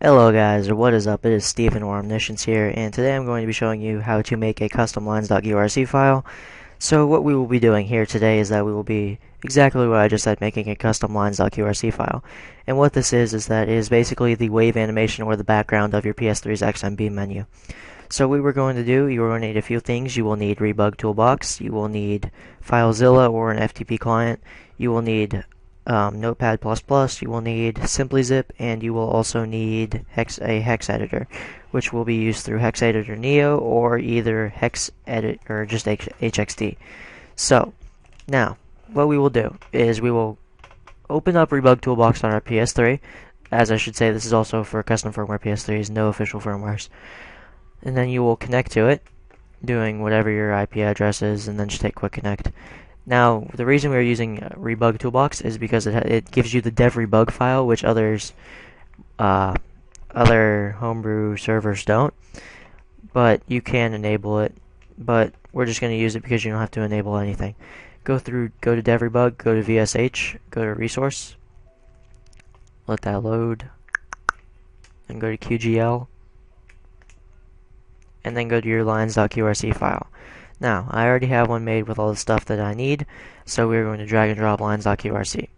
Hello guys, or what is up? It is Steven or Omniscience here, and today I'm going to be showing you how to make a Custom Lines.qrc file. So what we will be doing here today is that we will be exactly what I just said, making a Custom Lines.qrc file. And what this is that it is basically the wave animation or the background of your PS3's XMB menu. So what we're going to do, you are going to need a few things. You will need Rebug Toolbox, you will need FileZilla or an FTP client, you will need Notepad++, you will need SimplyZip, and you will also need a hex editor, which will be used through Hex Editor Neo or either Hex Edit or just HXD. So, now, what we will do is we will open up Rebug Toolbox on our PS3. As I should say, this is also for custom firmware PS3s, no official firmwares. And then you will connect to it, doing whatever your IP address is, and then just hit Quick Connect. Now, the reason we're using Rebug Toolbox is because it gives you the dev rebug file, which other homebrew servers don't. But you can enable it, but we're just going to use it because you don't have to enable anything. Go to dev rebug, go to VSH, go to resource, let that load, and go to QGL, and then go to your lines.qrc file. Now, I already have one made with all the stuff that I need, so we're going to drag and drop lines.qrc.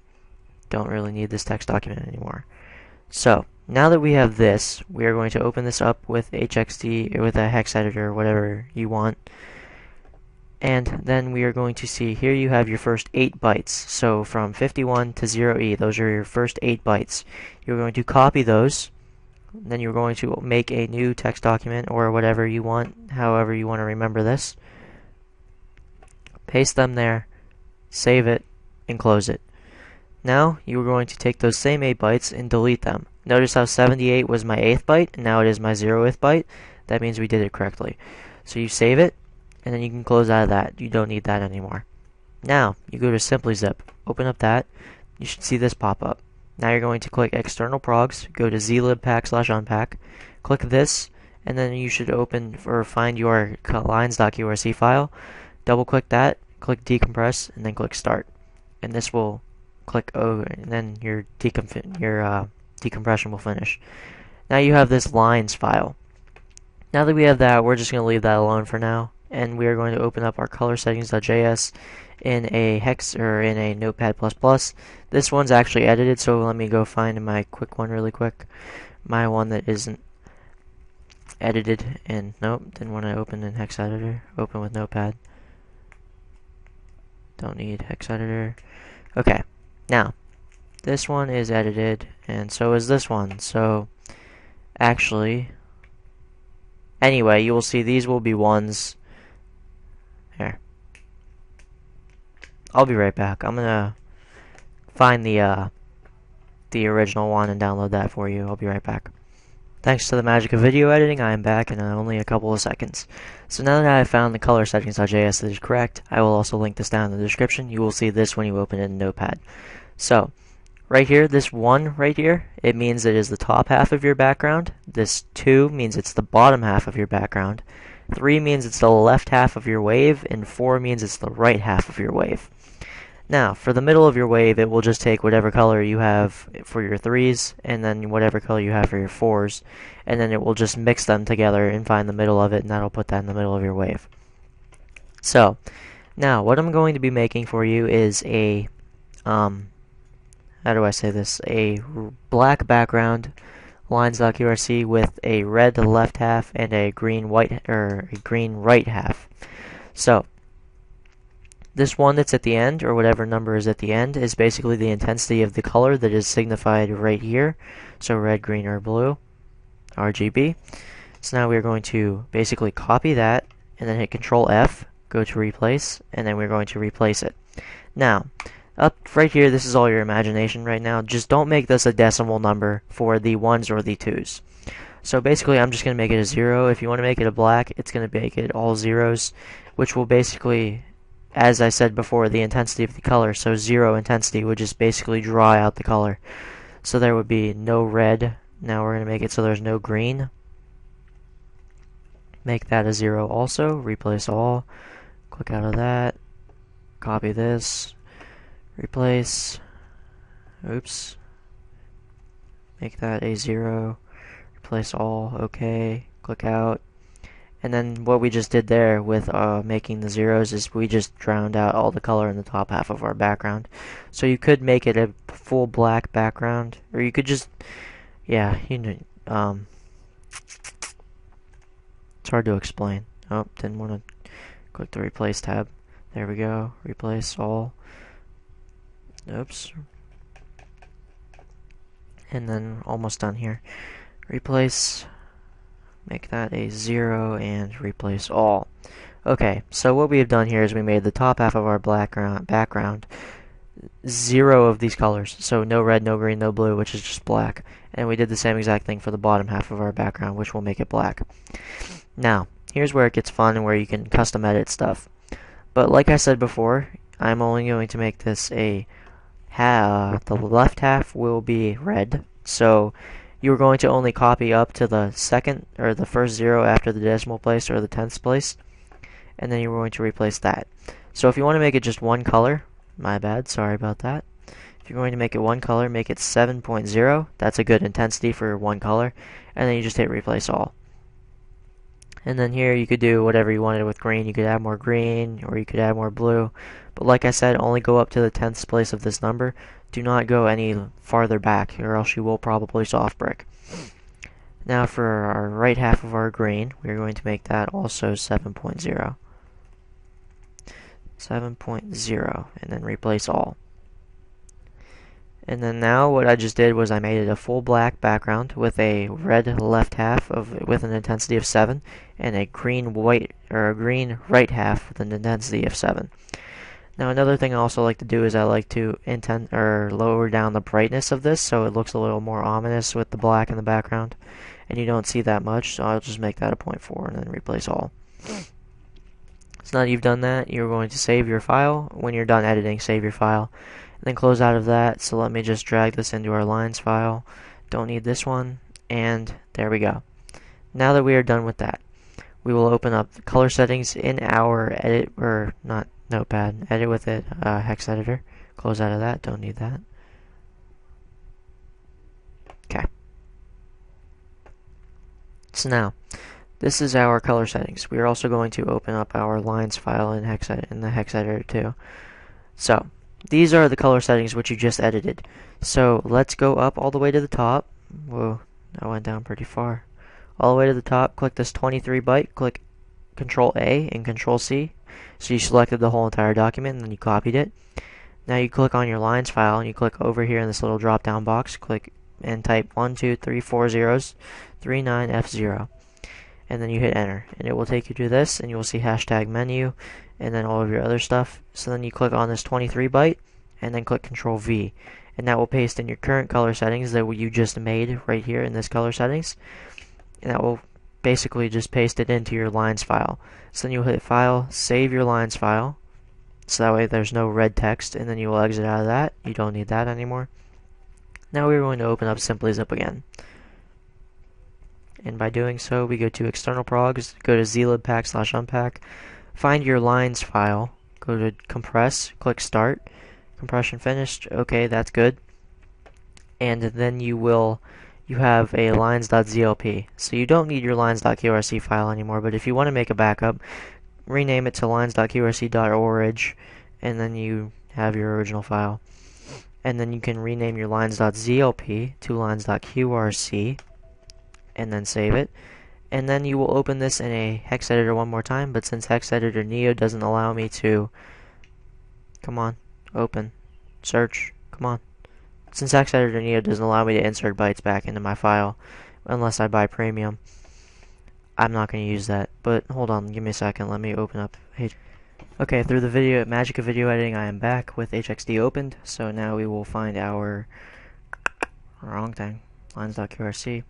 Don't really need this text document anymore. So, now that we have this, we are going to open this up with HXD, or with a hex editor, or whatever you want. And then we are going to see, here you have your first 8 bytes. So, from 51 to 0E, those are your first 8 bytes. You're going to copy those. Then you're going to make a new text document, or whatever you want, however you want to remember this. Paste them there, save it, and close it. Now, you are going to take those same 8 bytes and delete them. Notice how 78 was my 8th byte, and now it is my 0th byte. That means we did it correctly. So you save it, and then you can close out of that. You don't need that anymore. Now, you go to SimplyZip, open up that. You should see this pop up. Now you're going to click External Progs, go to zlibpack/unpack, click this, and then you should open or find your lines.qrc file. Double click that, click decompress, and then click start. And this will click over, and then your decompression will finish. Now you have this lines file. Now that we have that, we're just going to leave that alone for now, and we are going to open up our color settings.js in a hex or in a Notepad++. This one's actually edited, so let me go find my quick one really quick. My one that isn't edited, and nope, didn't want to open in hex editor. Open with Notepad. Don't need hex editor. Okay, now this one is edited, and so is this one. So actually, anyway, you will see these will be ones. Here, I'll be right back. I'm gonna find the original one and download that for you. I'll be right back. Thanks to the magic of video editing, I am back in only a couple of seconds. So now that I have found the color settings.js that is correct, I will also link this down in the description. You will see this when you open it in Notepad. So, right here, this 1 right here, it means it is the top half of your background. This 2 means it's the bottom half of your background. 3 means it's the left half of your wave, and 4 means it's the right half of your wave. Now, for the middle of your wave, it will just take whatever color you have for your 3s, and then whatever color you have for your 4s, and then it will just mix them together and find the middle of it, and that'll put that in the middle of your wave. So, now, what I'm going to be making for you is a, how do I say this, a black background, lines.qrc with a red left half and a green right half. So, this one that's at the end, or whatever number is at the end, is basically the intensity of the color that is signified right here. So red, green, or blue, RGB. So now we're going to basically copy that, and then hit Control F, go to replace, and then we're going to replace it. Now, up right here, this is all your imagination right now. Just don't make this a decimal number for the 1s or the 2s. So basically, I'm just going to make it a 0. If you want to make it a black, it's going to make it all zeros, which will basically, as I said before, the intensity of the color. So 0 intensity would just basically draw out the color. So there would be no red. Now we're going to make it so there's no green. Make that a 0 also. Replace all. Click out of that. Copy this. Replace. Oops. Make that a 0. replace all, okay, click out. And then what we just did there with making the zeros is we just drowned out all the color in the top half of our background. So you could make it a full black background, or you could just, yeah, it's hard to explain. Oh, didn't want to click the replace tab. There we go, replace all. Oops. And then almost done here. Replace, make that a 0 and replace all. Okay, so what we have done here is we made the top half of our background 0 of these colors. So no red, no green, no blue, which is just black. And we did the same exact thing for the bottom half of our background, which will make it black. Now, here's where it gets fun and where you can custom edit stuff. But like I said before, I'm only going to make this a the left half will be red. So you're going to only copy up to the second or the first 0 after the decimal place or the tenths place, and then you're going to replace that. So if you want to make it just one color, my bad, sorry about that. If you're going to make it one color, make it 7.0. That's a good intensity for one color, and then you just hit replace all. And then here you could do whatever you wanted with green. You could add more green, or you could add more blue. But like I said, only go up to the tenths place of this number. Do not go any farther back, or else you will probably soft brick. Now for our right half of our green, we're going to make that also 7.0. 7.0, and then replace all. And then now what I just did was I made it a full black background with a red left half with an intensity of 7, and a green green right half with an intensity of 7. Now another thing I also like to do is I like to lower down the brightness of this so it looks a little more ominous with the black in the background, and you don't see that much. So I'll just make that a 0.4 and then replace all. So now that you've done that, you're going to save your file. When you're done editing, save your file. And then close out of that. So let me just drag this into our lines file. Don't need this one. And there we go. Now that we are done with that, we will open up the color settings in our edit, or not notepad, edit with it, hex editor. Close out of that. Don't need that. Okay. So now, this is our color settings. We are also going to open up our lines file in the hex editor too. So these are the color settings which you just edited. So let's go up all the way to the top. Whoa, that went down pretty far. All the way to the top, click this 23 byte, click Control A and Control C. So you selected the whole entire document and then you copied it. Now you click on your lines file and you click over here in this little drop down box, click and type 1, 2, 3, 4 zeros, 39 F0. And then you hit enter, and it will take you to this, and you will see hashtag menu, and then all of your other stuff. So then you click on this 23 byte, and then click Control V, and that will paste in your current color settings that you just made right here in this color settings, and that will basically just paste it into your lines file. So then you'll hit File, Save Your Lines file, so that way there's no red text, and then you will exit out of that. You don't need that anymore. Now we're going to open up Simply Zip again. And by doing so, we go to external progs, go to zlibpack/unpack, find your lines file, go to compress, click start, compression finished, okay, that's good. And then you have a lines.zlp. So you don't need your lines.qrc file anymore, but if you want to make a backup, rename it to lines.qrc.org, and then you have your original file. And then you can rename your lines.zlp to lines.qrc, and then save it. And then you will open this in a hex editor one more time, but since hex editor Neo doesn't allow me to, come on, open, search, come on. Since hex editor Neo doesn't allow me to insert bytes back into my file unless I buy premium, I'm not going to use that. But hold on, give me a second, let me open up Okay, through the magic of video editing, I am back with HXD opened. So now we will find our lines.qrc.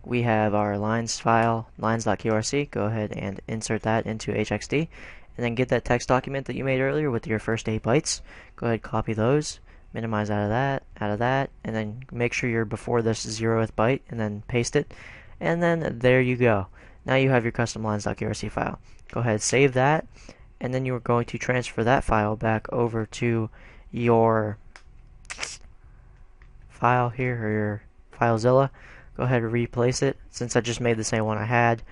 We have our lines file, lines.qrc. Go ahead and insert that into HXD, and then get that text document that you made earlier with your first 8 bytes. Go ahead, copy those, minimize out of that, and then make sure you're before this 0th byte, and then paste it, and then there you go. Now you have your custom lines.qrc file. Go ahead, save that, and then you are going to transfer that file back over to your file here, or your FileZilla. Go go ahead and replace it since I just made the same one I had.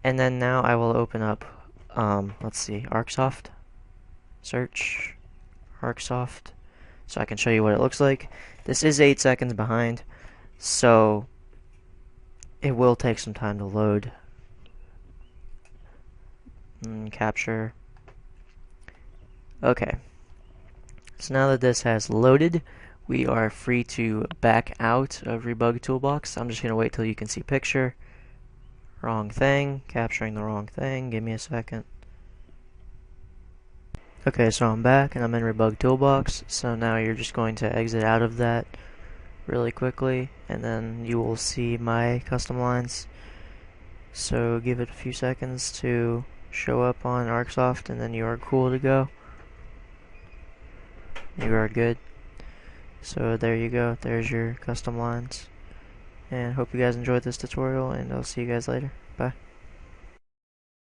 And then now I will open up, let's see, ArcSoft. Search ArcSoft so I can show you what it looks like. This is 8 seconds behind, so it will take some time to load. Capture. Okay. So now that this has loaded, we are free to back out of Rebug Toolbox. I'm just going to wait till you can see picture. Wrong thing. Capturing the wrong thing. Give me a second. Okay, so I'm back and I'm in Rebug Toolbox. So now you're just going to exit out of that really quickly, and then you will see my custom lines. So give it a few seconds to show up on ArcSoft, and then you are cool to go. You are good. So there you go. There's your custom lines. And hope you guys enjoyed this tutorial, and I'll see you guys later. Bye.